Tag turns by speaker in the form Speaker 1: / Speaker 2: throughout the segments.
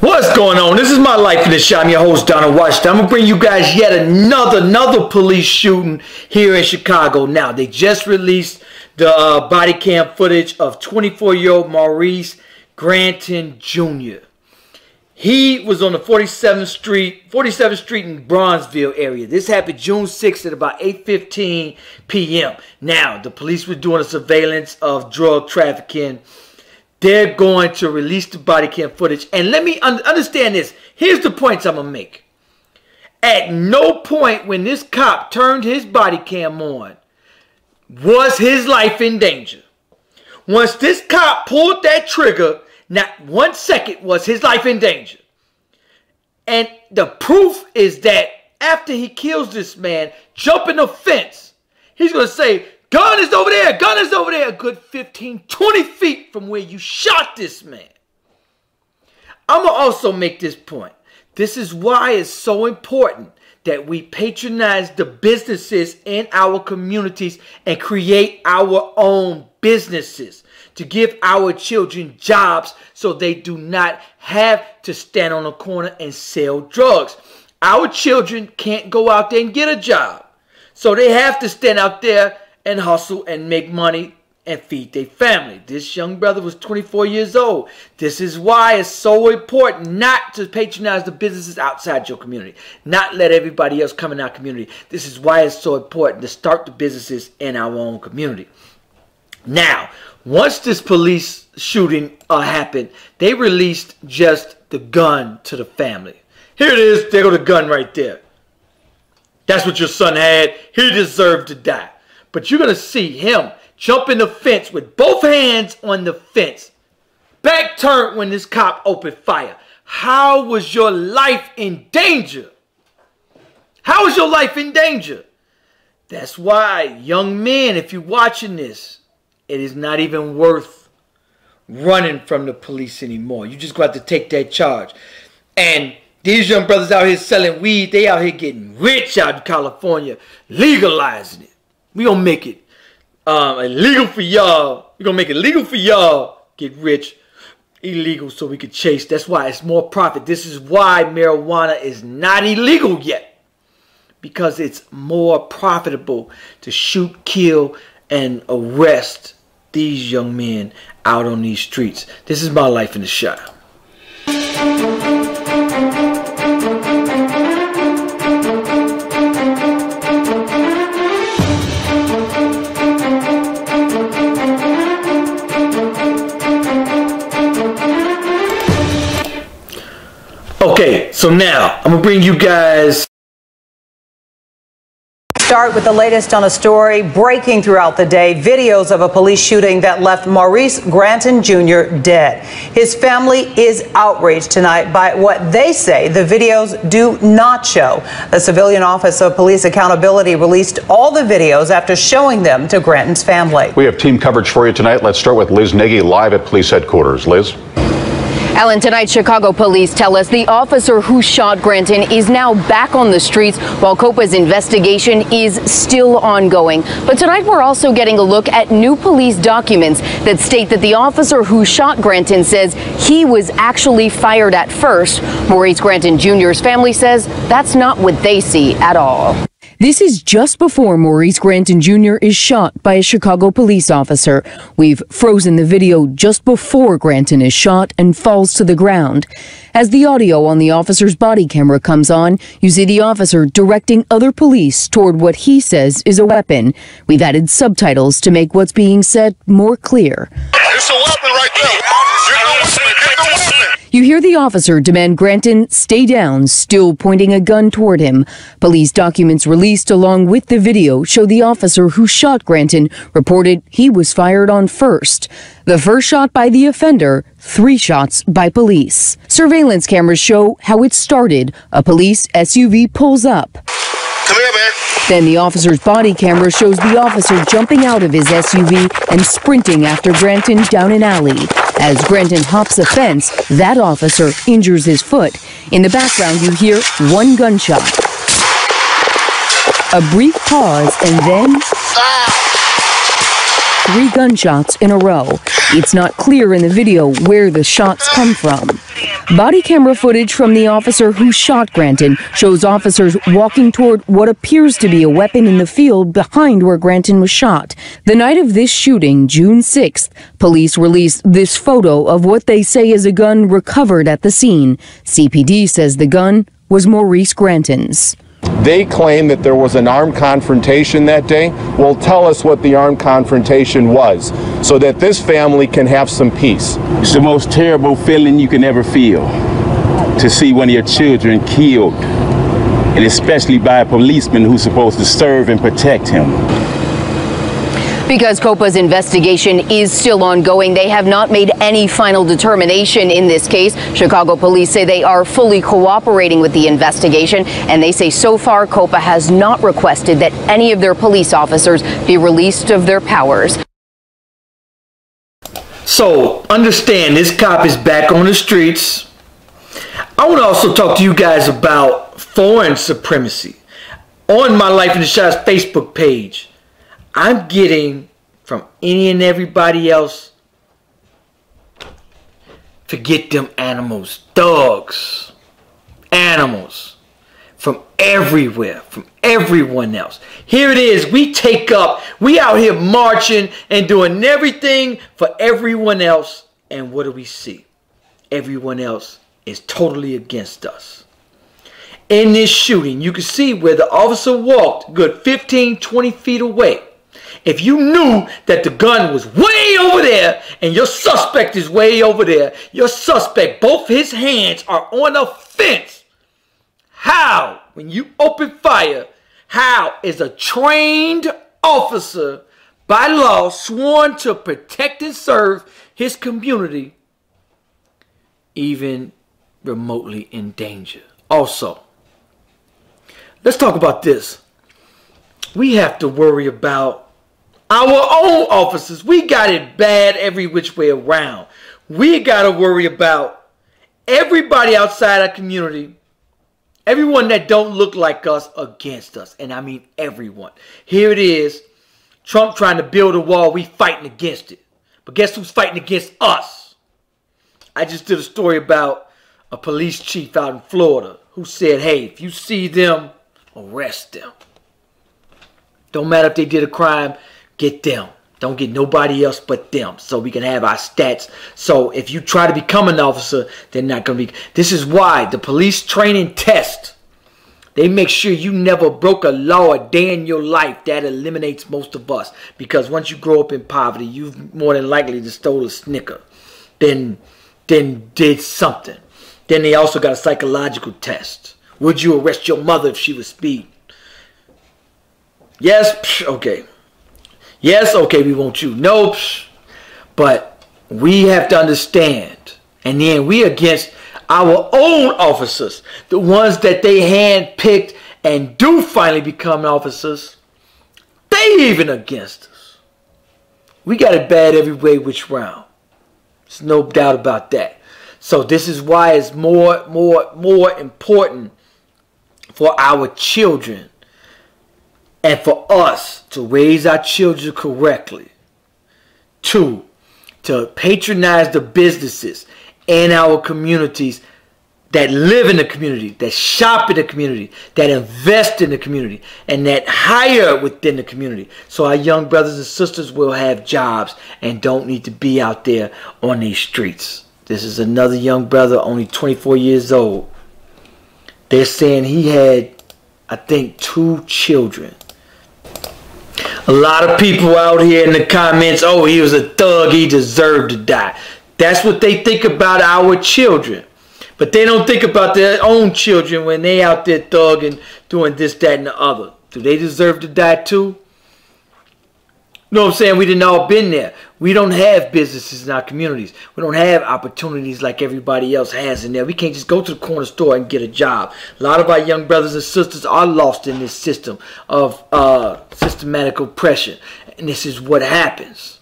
Speaker 1: What's going on? This is My Life in the Shop. I'm your host, Donald Washington. I'm going to bring you guys yet another police shooting here in Chicago. Now, they just released the body cam footage of 24-year-old Maurice Granton Jr. He was on the 47th Street in Bronzeville area. This happened June 6th at about 8:15 p.m. Now, the police were doing a surveillance of drug trafficking. They're going to release the body cam footage. And let me understand this. Here's the points I'm going to make. At no point when this cop turned his body cam on was his life in danger. Once this cop pulled that trigger, not 1 second was his life in danger. And the proof is that after he kills this man, jumping the fence, he's going to say, gun is over there, gun is over there, a good 15, 20 feet from where you shot this man. I'm going to also make this point. This is why it's so important that we patronize the businesses in our communities and create our own businesses to give our children jobs so they do not have to stand on a corner and sell drugs. Our children can't go out there and get a job, so they have to stand out there and hustle and make money and feed their family. This young brother was 24 years old. This is why it's so important not to patronize the businesses outside your community. Not let everybody else come in our community. This is why it's so important to start the businesses in our own community. Now, once this police shooting happened, they released just the gun to the family. Here it is. There go the gun right there. That's what your son had. He deserved to die. But you're going to see him jumping the fence with both hands on the fence. Back turned when this cop opened fire. How was your life in danger? How was your life in danger? That's why, young men, if you're watching this, it is not even worth running from the police anymore. You just got to take that charge. And these young brothers out here selling weed, they out here getting rich out in California, legalizing it. We gonna make it illegal for y'all. We gonna make it legal for y'all. Get rich, illegal so we can chase. That's why it's more profit. This is why marijuana is not illegal yet. Because it's more profitable to shoot, kill, and arrest these young men out on these streets. This is My Life in the Shop. Okay, so now I'm gonna bring you guys.
Speaker 2: Start with the latest on a story breaking throughout the day. Videos of a police shooting that left Maurice Granton Jr. dead. His family is outraged tonight by what they say the videos do not show. The Civilian Office of Police Accountability released all the videos after showing them to Granton's family.
Speaker 3: We have team coverage for you tonight. Let's start with Liz Nagy live at police headquarters. Liz?
Speaker 4: Ellen, tonight Chicago police tell us the officer who shot Granton is now back on the streets while COPA's investigation is still ongoing. But tonight we're also getting a look at new police documents that state that the officer who shot Granton says he was actually fired at first. Maurice Granton Jr.'s family says that's not what they see at all.
Speaker 5: This is just before Maurice Granton Jr. is shot by a Chicago police officer. We've frozen the video just before Granton is shot and falls to the ground. As the audio on the officer's body camera comes on, you see the officer directing other police toward what he says is a weapon. We've added subtitles to make what's being said more clear.
Speaker 6: It's a weapon right there.
Speaker 5: You hear the officer demand Granton stay down, still pointing a gun toward him. Police documents released along with the video show the officer who shot Granton reported he was fired on first. The first shot by the offender, 3 shots by police. Surveillance cameras show how it started. A police SUV pulls up.
Speaker 6: Come here, man.
Speaker 5: Then the officer's body camera shows the officer jumping out of his SUV and sprinting after Granton down an alley. As Granton hops a fence, that officer injures his foot. In the background, you hear 1 gunshot. A brief pause and then 3 gunshots in a row. It's not clear in the video where the shots come from. Body camera footage from the officer who shot Granton shows officers walking toward what appears to be a weapon in the field behind where Granton was shot. The night of this shooting, June 6th, police released this photo of what they say is a gun recovered at the scene. CPD says the gun was Maurice Granton's.
Speaker 7: They claim that there was an armed confrontation that day. Well, tell us what the armed confrontation was so that this family can have some peace.
Speaker 8: It's the most terrible feeling you can ever feel, to see one of your children killed, and especially by a policeman who's supposed to serve and protect him.
Speaker 4: Because COPA's investigation is still ongoing, they have not made any final determination in this case. Chicago police say they are fully cooperating with the investigation, and they say so far COPA has not requested that any of their police officers be released of their powers.
Speaker 1: So understand, this cop is back on the streets. I want to also talk to you guys about foreign supremacy. On my Life in the Shots Facebook page, I'm getting from any and everybody else, forget them animals, dogs, animals, from everywhere, from everyone else. Here it is, we out here marching and doing everything for everyone else, and what do we see? Everyone else is totally against us. In this shooting, you can see where the officer walked good 15, 20 feet away. If you knew that the gun was way over there and your suspect is way over there, your suspect, both his hands are on a fence, how, when you open fire, how is a trained officer by law sworn to protect and serve his community even remotely in danger? Also, let's talk about this. We have to worry about our own officers. We got it bad every which way around. We got to worry about everybody outside our community, everyone that don't look like us against us. And I mean everyone. Here it is. Trump trying to build a wall. We fighting against it. But guess who's fighting against us? I just did a story about a police chief out in Florida who said, hey, if you see them, arrest them. Don't matter if they did a crime. Get them. Don't get nobody else but them, so we can have our stats. So if you try to become an officer, they're not going to be. This is why the police training test, they make sure you never broke a law a day in your life. That eliminates most of us. Because once you grow up in poverty, you've more than likely to stole a Snicker. Then did something. Then they also got a psychological test. Would you arrest your mother if she was speeding? Yes? Okay. Yes, okay, we want you. No, but we have to understand. And then we against our own officers, the ones that they handpicked and do finally become officers. They even against us. We got it bad every way which round. There's no doubt about that. So this is why it's more important for our children and for us to raise our children correctly. 2, to patronize the businesses in our communities that live in the community, that shop in the community, that invest in the community, and that hire within the community. So our young brothers and sisters will have jobs and don't need to be out there on these streets. This is another young brother, only 24 years old. They're saying he had, I think, 2 children. A lot of people out here in the comments, oh, he was a thug, he deserved to die. That's what they think about our children. But they don't think about their own children when they out there thugging, doing this, that, and the other. Do they deserve to die too? You know what I'm saying? We didn't all been there. We don't have businesses in our communities. We don't have opportunities like everybody else has in there. We can't just go to the corner store and get a job. A lot of our young brothers and sisters are lost in this system of systematic oppression. And this is what happens.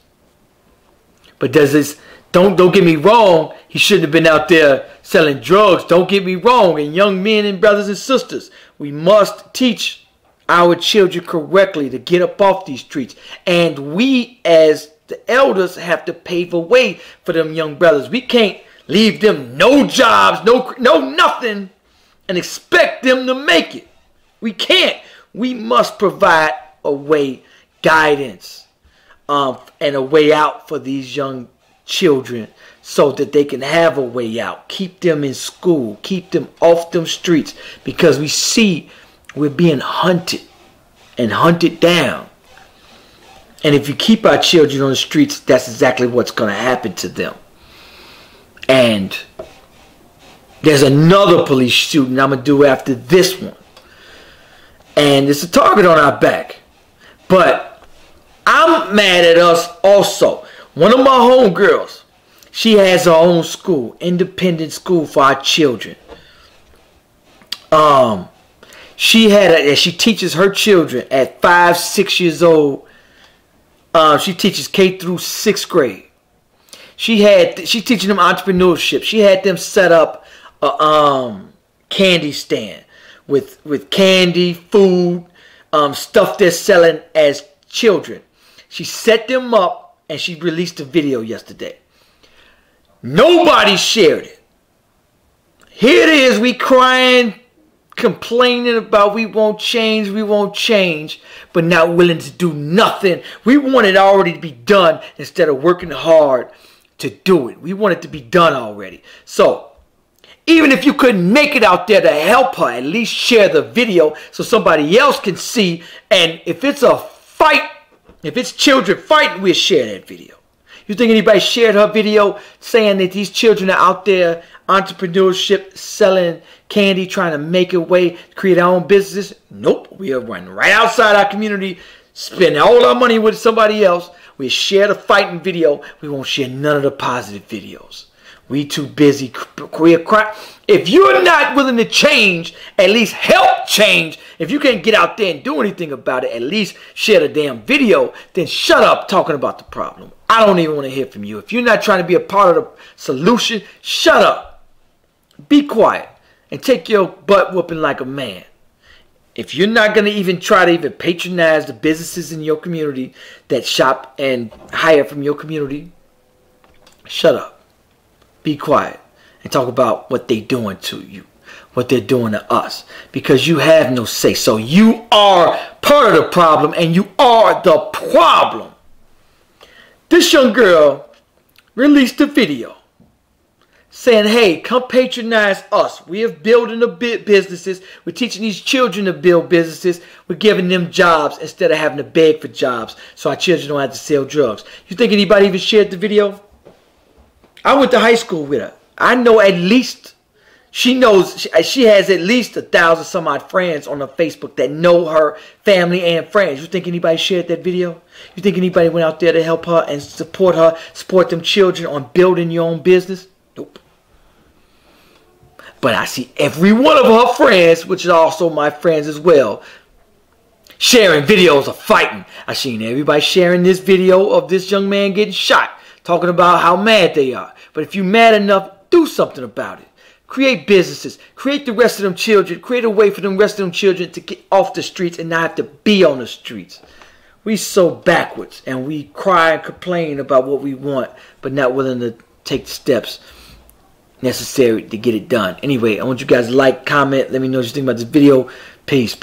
Speaker 1: But does this... Don't get me wrong, he shouldn't have been out there selling drugs. Don't get me wrong. And young men and brothers and sisters, we must teach our children correctly to get up off these streets. And we as the elders have to pave a way for them young brothers. We can't leave them no jobs, no nothing, and expect them to make it. We can't. We must provide a way, guidance, and a way out for these young children so that they can have a way out. Keep them in school. Keep them off them streets, because we see we're being hunted and hunted down. And if you keep our children on the streets, that's exactly what's going to happen to them. And there's another police shooting I'm going to do after this one. And it's a target on our back. But I'm mad at us also. One of my homegirls, she has her own school, independent school for our children. She teaches her children at 5, 6 years old. She teaches K through 6th grade. She's teaching them entrepreneurship. She had them set up a candy stand with candy, food, stuff they're selling as children. She set them up and she released a video yesterday. Nobody shared it. Here it is, we crying, complaining about we won't change, but not willing to do nothing. We want it already to be done instead of working hard to do it. We want it to be done already. So even if you couldn't make it out there to help her, at least share the video so somebody else can see. And if it's a fight, if it's children fighting, we'll share that video. You think anybody shared her video saying that these children are out there, entrepreneurship, selling candy, trying to make a way, create our own businesses? Nope. We are running right outside our community, spend all our money with somebody else. We share the fighting video. We won't share none of the positive videos. We too busy. If you're not willing to change, at least help change. If you can't get out there and do anything about it, at least share the damn video. Then shut up talking about the problem. I don't even want to hear from you. If you're not trying to be a part of the solution, shut up. Be quiet and take your butt whooping like a man. If you're not going to even try to even patronize the businesses in your community that shop and hire from your community, shut up. Be quiet and talk about what they're doing to you, what they're doing to us, because you have no say. So you are part of the problem and you are the problem. This young girl released a video saying, hey, come patronize us. We are building businesses. We're teaching these children to build businesses. We're giving them jobs instead of having to beg for jobs so our children don't have to sell drugs. You think anybody even shared the video? I went to high school with her. I know at least, she has at least 1,000 some odd friends on her Facebook that know her family and friends. You think anybody shared that video? You think anybody went out there to help her and support her, support them children on building your own business? Nope. But I see every one of her friends, which is also my friends as well, sharing videos of fighting. I seen everybody sharing this video of this young man getting shot, talking about how mad they are. But if you're mad enough, do something about it. Create businesses. Create the rest of them children. Create a way for the rest of them children to get off the streets and not have to be on the streets. We so backwards and we cry and complain about what we want, but not willing to take the steps necessary to get it done. Anyway, I want you guys to like, comment, let me know what you think about this video. Peace.